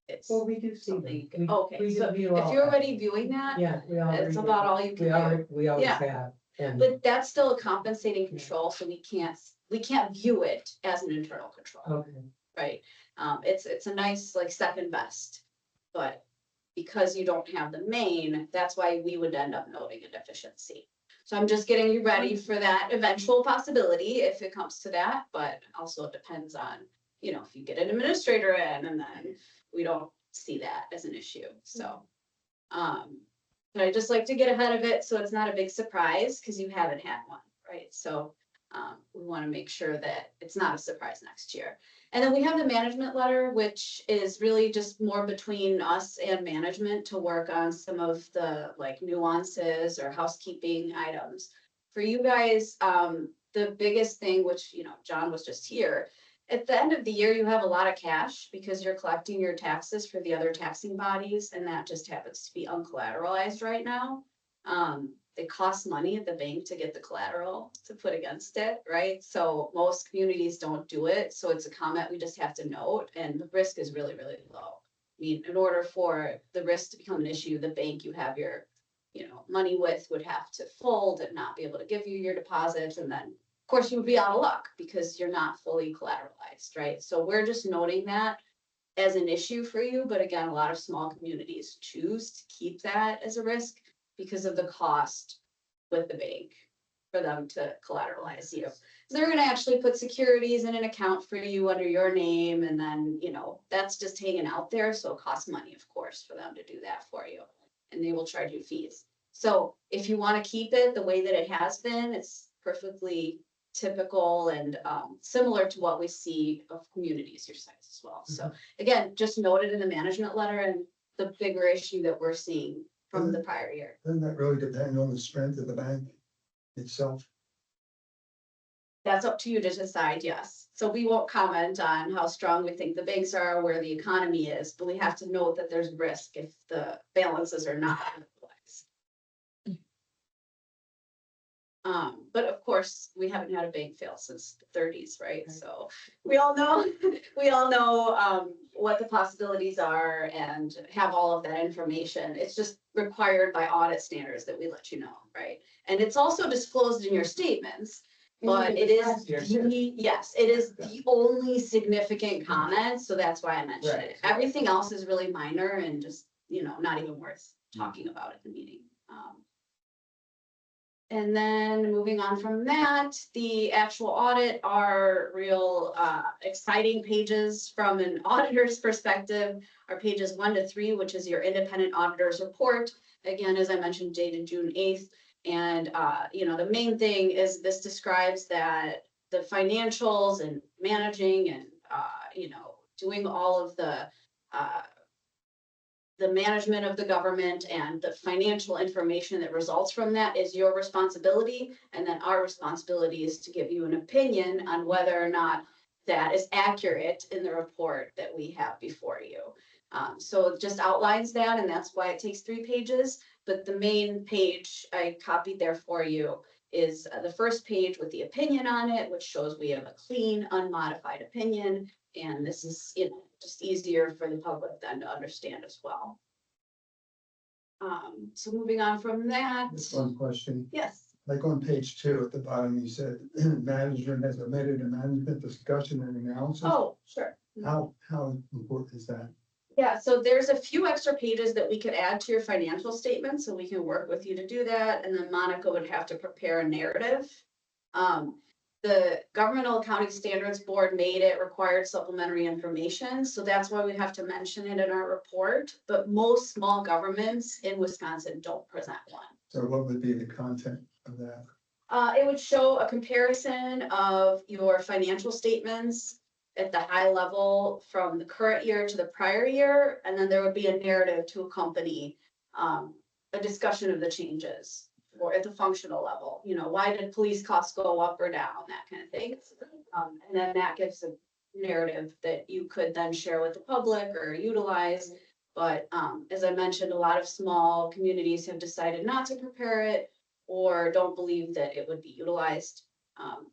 it's. Well, we do see them. something- We- Okay, we so view if all you're that. already viewing that, Yeah, we already. that's about all you can do. We always Yeah. have, and But that's still a compensating control, so we can't view it as an internal control. okay, Right? It's a nice like second best, but because you don't have the main, that's why we would end up noting a deficiency. So I'm just getting you ready for that eventual possibility if it comes to that, but also it depends on, if you get an administrator in and then we don't see that as an issue, so. But I just like to get ahead of it so it's not a big surprise because you haven't had one, right? So we want to make sure that it's not a surprise next year. And then we have the management letter, which is really just more between us and management to work on some of the like nuances or housekeeping items. For you guys, the biggest thing, which, John was just here, at the end of the year, you have a lot of cash because you're collecting your taxes for the other taxing bodies, and that just happens to be uncollateralized right now. It costs money at the bank to get the collateral to put against it, right? So most communities don't do it. So it's a comment we just have to note, and the risk is really, really low. I mean, in order for the risk to become an issue, the bank you have your, money with would have to fold and not be able to give you your deposits. And then, of course, you would be out of luck because you're not fully collateralized, right? So we're just noting that as an issue for you. But again, a lot of small communities choose to keep that as a risk because of the cost with the bank for them to collateralize you. So they're gonna actually put securities in an account for you under your name, and then, that's just hanging out there, so it costs money, of course, for them to do that for you. And they will charge you fees. So if you wanna keep it the way that it has been, it's perfectly typical and similar to what we see of communities your size as well. So again, just noted in the management letter and the bigger issue that we're seeing from the prior year. Doesn't that really depend on the strength of the bank itself? That's up to you to decide, yes. So we won't comment on how strong we think the banks are, where the economy is, but we have to note that there's risk if the balances are not in place. But of course, we haven't had a bank fail since the 30s, right? So we all know, what the possibilities are and have all of that information. It's just required by audit standards that we let you know, right? And it's also disclosed in your statements, but it is, yes, it is the only significant comment, so that's why I mentioned it. Everything else is really minor and just, not even worth talking about at the meeting. And then moving on from that, the actual audit are real exciting pages from an auditor's perspective, are pages 1 to 3, which is your independent auditor's report. Again, as I mentioned, dated June 8th. And, the main thing is this describes that the financials and managing and, doing all of the management of the government and the financial information that results from that is your responsibility. And then our responsibility is to give you an opinion on whether or not that is accurate in the report that we have before you. So it just outlines that, and that's why it takes 3 pages. But the main page I copied there for you is the first page with the opinion on it, which shows we have a clean, unmodified opinion. And this is, just easier for the public then to understand as well. So moving on from that. Just one question, Yes. like on page 2 at the bottom, you said management has omitted a management discussion and analysis. Oh, sure. How important is that? Yeah, so there's a few extra pages that we could add to your financial statement, so we can work with you to do that, and then Monica would have to prepare a narrative. The Governmental Accounting Standards Board made it required supplementary information, so that's why we have to mention it in our report, but most small governments in Wisconsin don't present one. So what would be the content of that? It would show a comparison of your financial statements at the high level from the current year to the prior year, and then there would be a narrative to accompany a discussion of the changes or at the functional level. Why did police costs go up or down, that kind of thing. And then that gives a narrative that you could then share with the public or utilize. But as I mentioned, a lot of small communities have decided not to prepare it or don't believe that it would be utilized.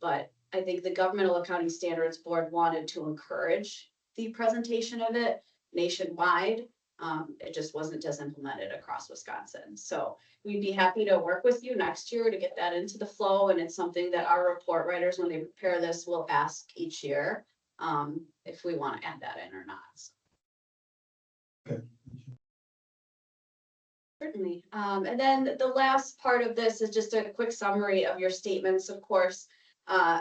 But I think the Governmental Accounting Standards Board wanted to encourage the presentation of it nationwide. It just wasn't as implemented across Wisconsin. So we'd be happy to work with you next year to get that into the flow. And it's something that our report writers, when they prepare this, will ask each year if we want to add that in or not. Okay. Certainly. And then the last part of this is just a quick summary of your statements, of course.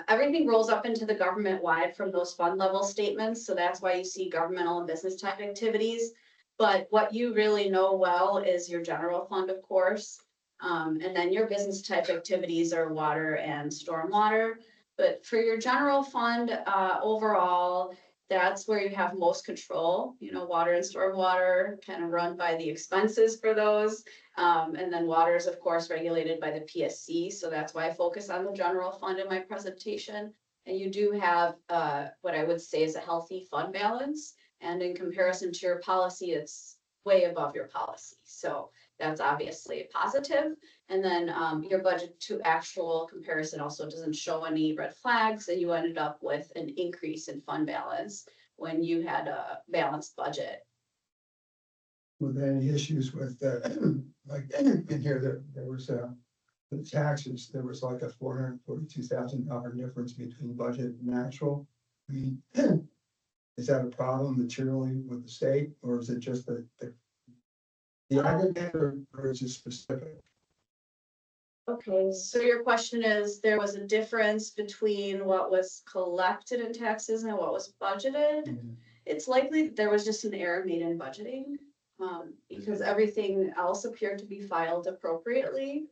Everything rolls up into the government wide from those fund level statements. So that's why you see governmental and business type activities. But what you really know well is your general fund, of course. And then your business type activities are water and stormwater. But for your general fund, overall, that's where you have most control. You know, water and stormwater kind of run by the expenses for those. And then water is, of course, regulated by the PSC. So that's why I focus on the general fund in my presentation. And you do have what I would say is a healthy fund balance. And in comparison to your policy, it's way above your policy. So that's obviously a positive. And then your budget to actual comparison also doesn't show any red flags, and you ended up with an increase in fund balance when you had a balanced budget. Were there any issues with, like, in here, there was, the taxes, there was like a $442,000 difference between budget and actual. I mean, is that a problem materially with the state, or is it just the aggregate, or is it specific? Okay, so your question is, there was a difference between what was collected in taxes and what was budgeted? It's likely that there was just an error made in budgeting, because everything else appeared to be filed appropriately.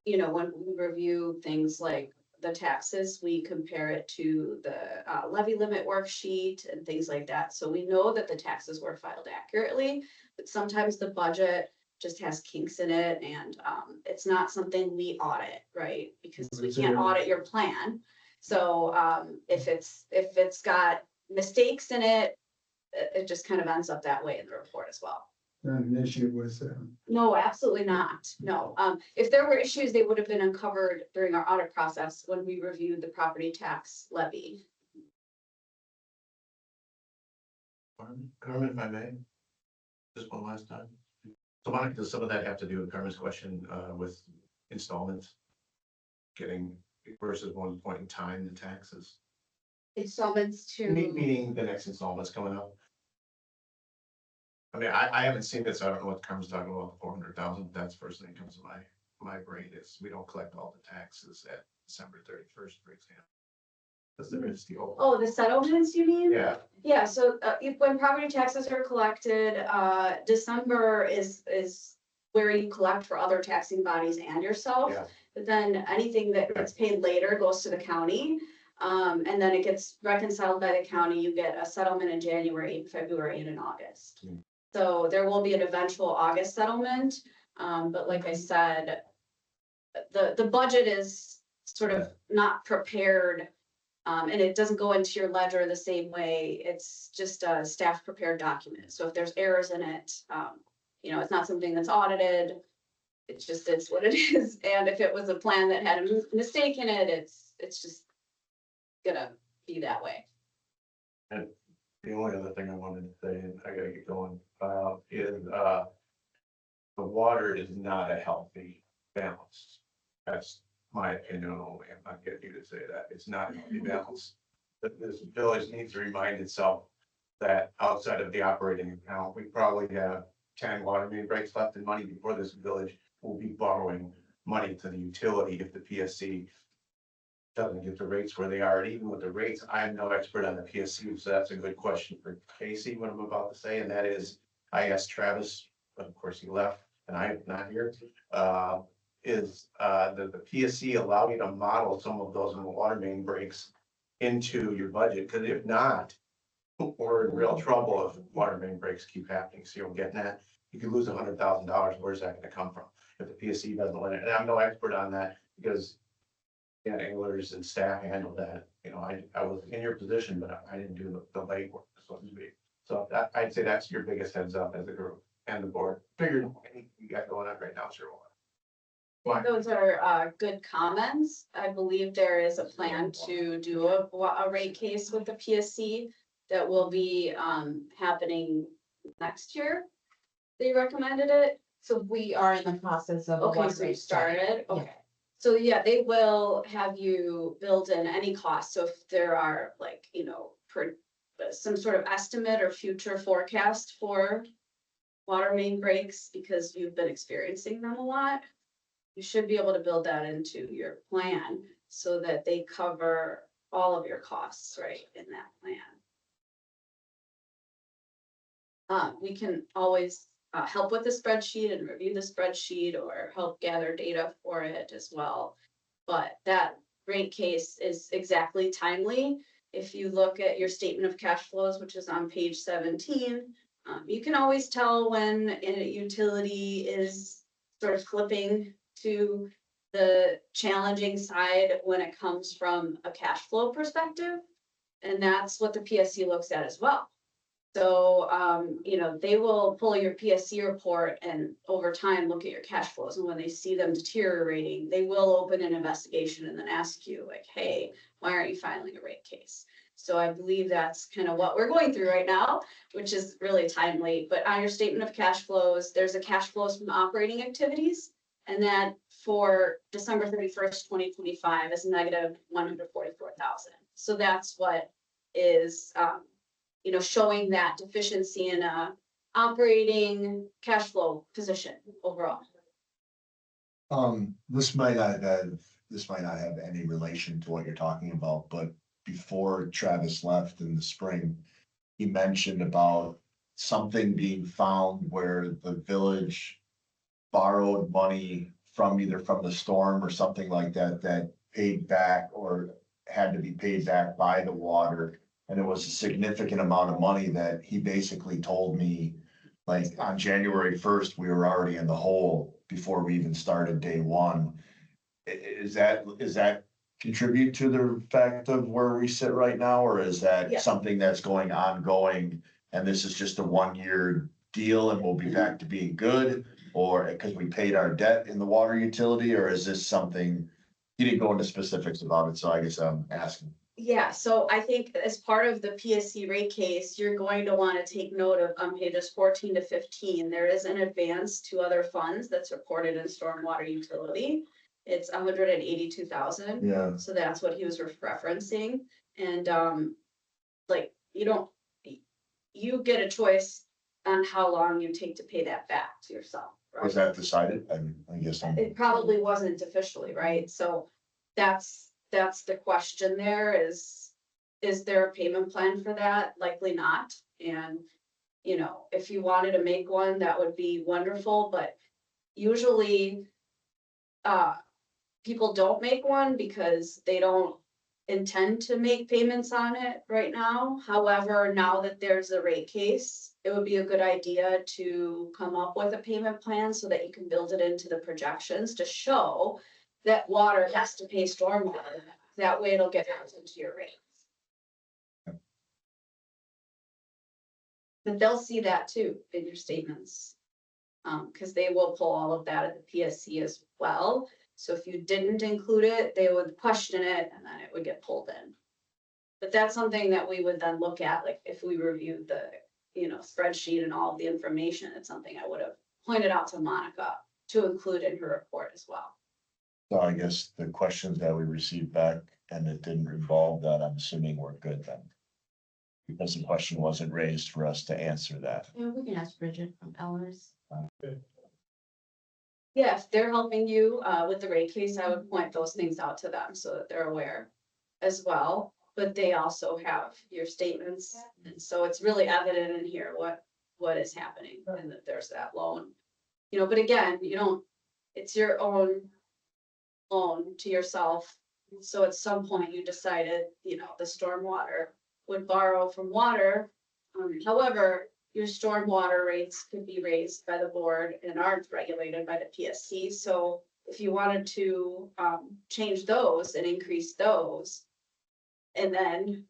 You know, when we review things like the taxes, we compare it to the levy limit worksheet and things like that. So we know that the taxes were filed accurately, but sometimes the budget just has kinks in it, and it's not something we audit, right? Because we can't audit your plan. So if it's got mistakes in it, it just kind of ends up that way in the report as well. Not an issue with, No, absolutely not. No. If there were issues, they would have been uncovered during our audit process when we reviewed the property tax levy. Carmen, if I may, just one last time. So Monica, does some of that have to do with Carmen's question with installments? Getting versus one point in time, the taxes, Installments to. meaning the next installment's coming up. I mean, I haven't seen this, I don't know what Carmen's talking about, 400,000, that's the first thing that comes to my brain is we don't collect all the taxes at December 31st, for example. Because there is the old. Oh, the settlements, you mean? Yeah, Yeah, so when property taxes are collected, December is where you collect for other taxing bodies and yourself. yeah, But then anything that gets paid later goes to the county. And then it gets reconciled by the county. You get a settlement in January, in February, and in August. Mm. So there will be an eventual August settlement. But like I said, the budget is sort of not prepared. And it doesn't go into your ledger the same way. It's just a staff prepared document. So if there's errors in it, you know, it's not something that's audited. It's just, it's what it is. And if it was a plan that had a mistake in it, it's just gonna be that way. and the only other thing I wanted to say, and I gotta get going, is the water is not a healthy balance. That's my opinion only. I'm not getting you to say that. It's not a healthy balance. That this village needs to remind itself that outside of the operating account, we probably have 10 water main breaks left in money before this village will be borrowing money to the utility if the PSC doesn't get the rates where they are. And even with the rates, I'm no expert on the PSC, so that's a good question for Casey, what I'm about to say, and that is, I asked Travis, but of course he left, and I'm not here. The PSC allow you to model some of those water main breaks into your budget? Because if not, we're in real trouble if water main breaks keep happening. So you're getting that, you could lose $100,000. Where's that gonna come from? If the PSC doesn't let it, and I'm no expert on that because yeah, anglers and staff handle that. You know, I was in your position, but I didn't do the legwork, so to speak. So that, I'd say that's your biggest heads up as a group and the board. Figured anything you got going on right now, sure will. Those are good comments. I believe there is a plan to do a rate case with the PSC that will be happening next year. They recommended it. So we are in the process of. a Okay, water so you rate study. started, Yeah. okay. So yeah, they will have you build in any cost, so if there are like, some sort of estimate or future forecast for water main breaks, because you've been experiencing them a lot, you should be able to build that into your plan so that they cover all of your costs, right, in that plan. We can always help with the spreadsheet and review the spreadsheet or help gather data for it as well. But that rate case is exactly timely. If you look at your statement of cash flows, which is on page 17, you can always tell when a utility is sort of flipping to the challenging side when it comes from a cash flow perspective. And that's what the PSC looks at as well. So, they will pull your PSC report and over time look at your cash flows. And when they see them deteriorating, they will open an investigation and then ask you like, hey, why aren't you filing a rate case? So I believe that's kind of what we're going through right now, which is really timely. But on your statement of cash flows, there's a cash flows from operating activities. And that for December 31st, 2025 is negative 144,000. So that's what is, showing that deficiency in a operating cash flow position overall. This might not have any relation to what you're talking about, but before Travis left in the spring, he mentioned about something being found where the village borrowed money from either from the storm or something like that, that paid back or had to be paid back by the water. And it was a significant amount of money that he basically told me, like on January 1st, we were already in the hole before we even started day one. Is that contribute to the fact of where we sit right now, or is that Yeah. something that's going ongoing? And this is just a 1-year deal and we'll be back to being good, or because we paid our debt in the water utility, or is this something? He didn't go into specifics about it, so I guess I'm asking. Yeah, so I think as part of the PSC rate case, you're going to want to take note of on pages 14 to 15, there is an advance to other funds that's reported in stormwater utility. It's 182,000. Yeah. So that's what he was referencing. And you get a choice on how long you take to pay that back to yourself. Right? Was that decided? I guess I'm. It probably wasn't officially, right? So that's the question there is there a payment plan for that? Likely not. And, if you wanted to make one, that would be wonderful, but usually people don't make one because they don't intend to make payments on it right now. However, now that there's a rate case, it would be a good idea to come up with a payment plan so that you can build it into the projections to show that water has to pay stormwater. That way it'll get built into your rates. But they'll see that too in your statements. Because they will pull all of that at the PSC as well. So if you didn't include it, they would question it and then it would get pulled in. But that's something that we would then look at, like if we reviewed the, spreadsheet and all of the information, it's something I would have pointed out to Monica to include in her report as well. So I guess the questions that we received back and it didn't involve that, I'm assuming we're good then. Because the question wasn't raised for us to answer that. Yeah, we can ask Bridget from Ellers. Yeah, if they're helping you with the rate case, I would point those things out to them so that they're aware as well. But they also have your statements, and so it's really evident in here what is happening and that there's that loan. But again, it's your own loan to yourself. So at some point you decided, the stormwater would borrow from water. However, your stormwater rates could be raised by the board and aren't regulated by the PSC. So if you wanted to change those and increase those, and then,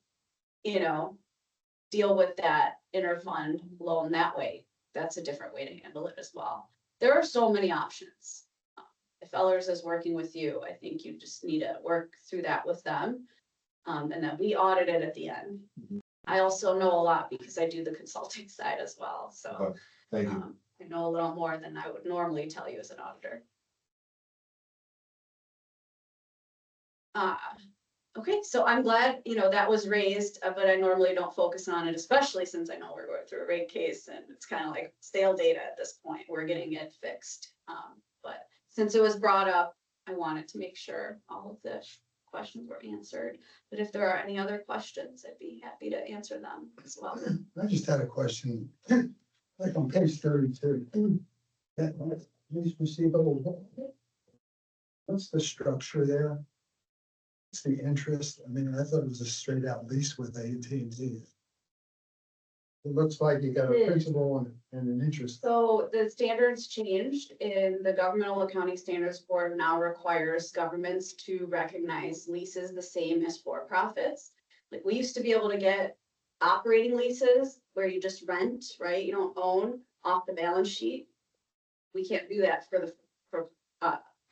deal with that interfund loan that way, that's a different way to handle it as well. There are so many options if Ellers is working with you, I think you just need to work through that with them. And then we audit it at the end. I also know a lot because I do the consulting side as well, so. Okay, thank you. I know a little more than I would normally tell you as an auditor. Okay, so I'm glad, that was raised, but I normally don't focus on it, especially since I know we're going through a rate case and it's kind of like stale data at this point. We're getting it fixed. But since it was brought up, I wanted to make sure all of the questions were answered. But if there are any other questions, I'd be happy to answer them as well. I just had a question, like on page 32. That lease receivable. What's the structure there? What's the interest? I mean, I thought it was a straight out lease with AT&T. It looks like you got a principal and an interest. So the standards changed and the Governmental Accounting Standards Board now requires governments to recognize leases the same as for-profits. Like we used to be able to get operating leases where you just rent, right? You don't own off the balance sheet. We can't do that for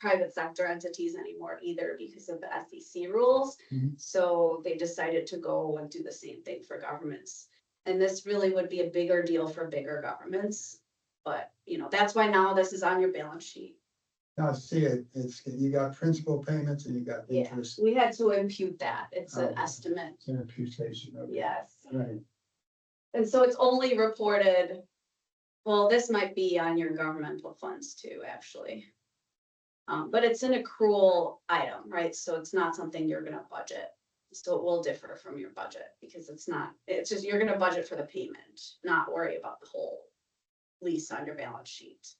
private sector entities anymore either because of the SEC rules. Mhm. So they decided to go and do the same thing for governments. And this really would be a bigger deal for bigger governments. But, that's why now this is on your balance sheet. Now, I see it, you got principal payments and you got Yeah, interest. we had to impute that. It's an Okay. estimate. It's an imputation. Okay. Yes. Right. And so it's only reported, well, this might be on your governmental funds too, actually. But it's an accrual item, right? So it's not something you're gonna budget. So it will differ from your budget because it's just, you're gonna budget for the payment, not worry about the whole lease on your balance sheet.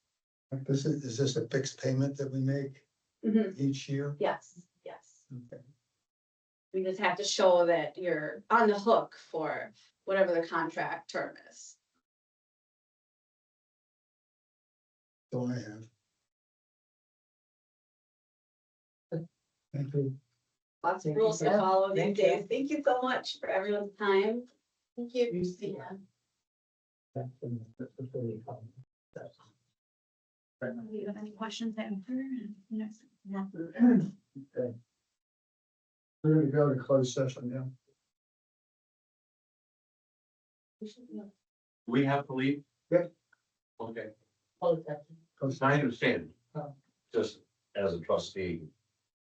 Like is this a fixed payment that we make each year? Yes, yes. Okay. We just have to show that you're on the hook for whatever the contract term is. So I have. Thank you. Lots of Thank you, rules to Jeff. follow these Thank you. days. Thank you so much for everyone's time. Thank you. Yeah. That's really fun. Do you have any questions after? Okay. We're gonna go to closed session now. We have to leave? Yep. Okay, Closed I session. understand. Oh. Just as a trustee,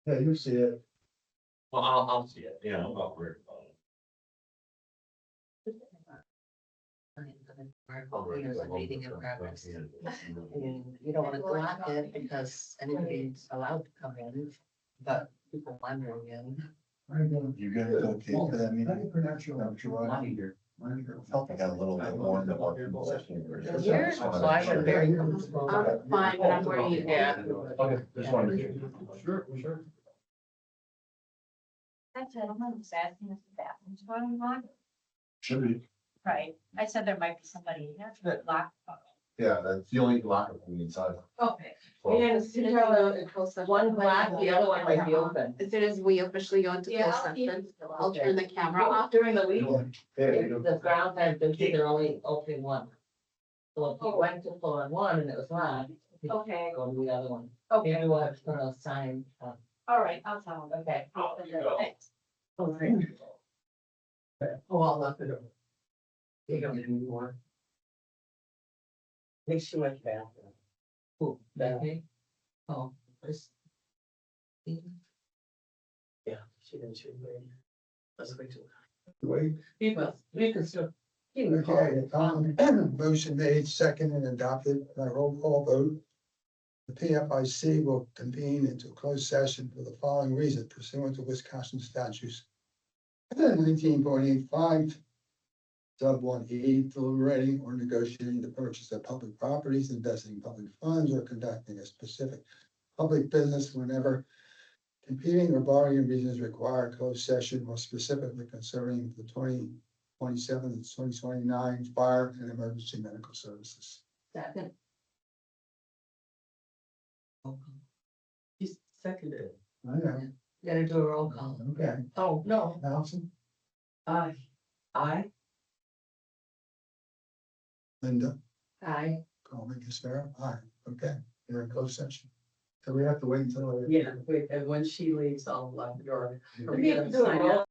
Yeah, you see it. well, I'll see it, I'm not worried about it. There's a meeting in progress. And you don't want to block it because anybody's allowed to come in, but people wandering in. You guys okay for that meeting? How do you pronounce your? Monitor. Felt I got a little bit more than what people. Here, so I should very. I'm fine, but I'm worried. Yeah. Okay, just wanted to. Sure, sure. That gentleman was asking if the bathroom's going on. Should be. Right, I said there might be somebody in there to lock. Yeah, that's the only locker from the inside. Okay. One black, the other one might be open. As soon as we officially go into Yeah, closed I'll keep- session, I'll turn the camera off. During the week, Yeah. the ground had been, they're only open one. So if you went to floor one and it was locked, you could Okay, go to the other one. okay, Maybe we'll have to put a sign, all right, I'll tell him. okay. Thanks. Oh, I'll lock the door. You don't need any more. Think she went to the bathroom. Who, Becky? Oh, this. Yeah, she didn't, she was waiting. Let's wait till. Wait. We can still. Okay, motion made, second and adopted by roll call vote. The PFIC will convene into a closed session for the following reason pursuant to Wisconsin statutes. 19.85. Sub 1E, deliberating or negotiating the purchase of public properties, investing public funds, or conducting a specific public business whenever competing or bargaining reasons require closed session, or specifically concerning the 2027 and 2029 fire and emergency medical services. Second. He's seconded. I know, Gotta do a roll call. okay. Oh, no. Allison, Aye. Aye. Linda, Aye. Colby, Caspera, aye, okay, you're in closed session. So we have to wait until. Yeah, wait, and when she leaves, I'll lock the door. Are we We have gonna to do a sign roll up?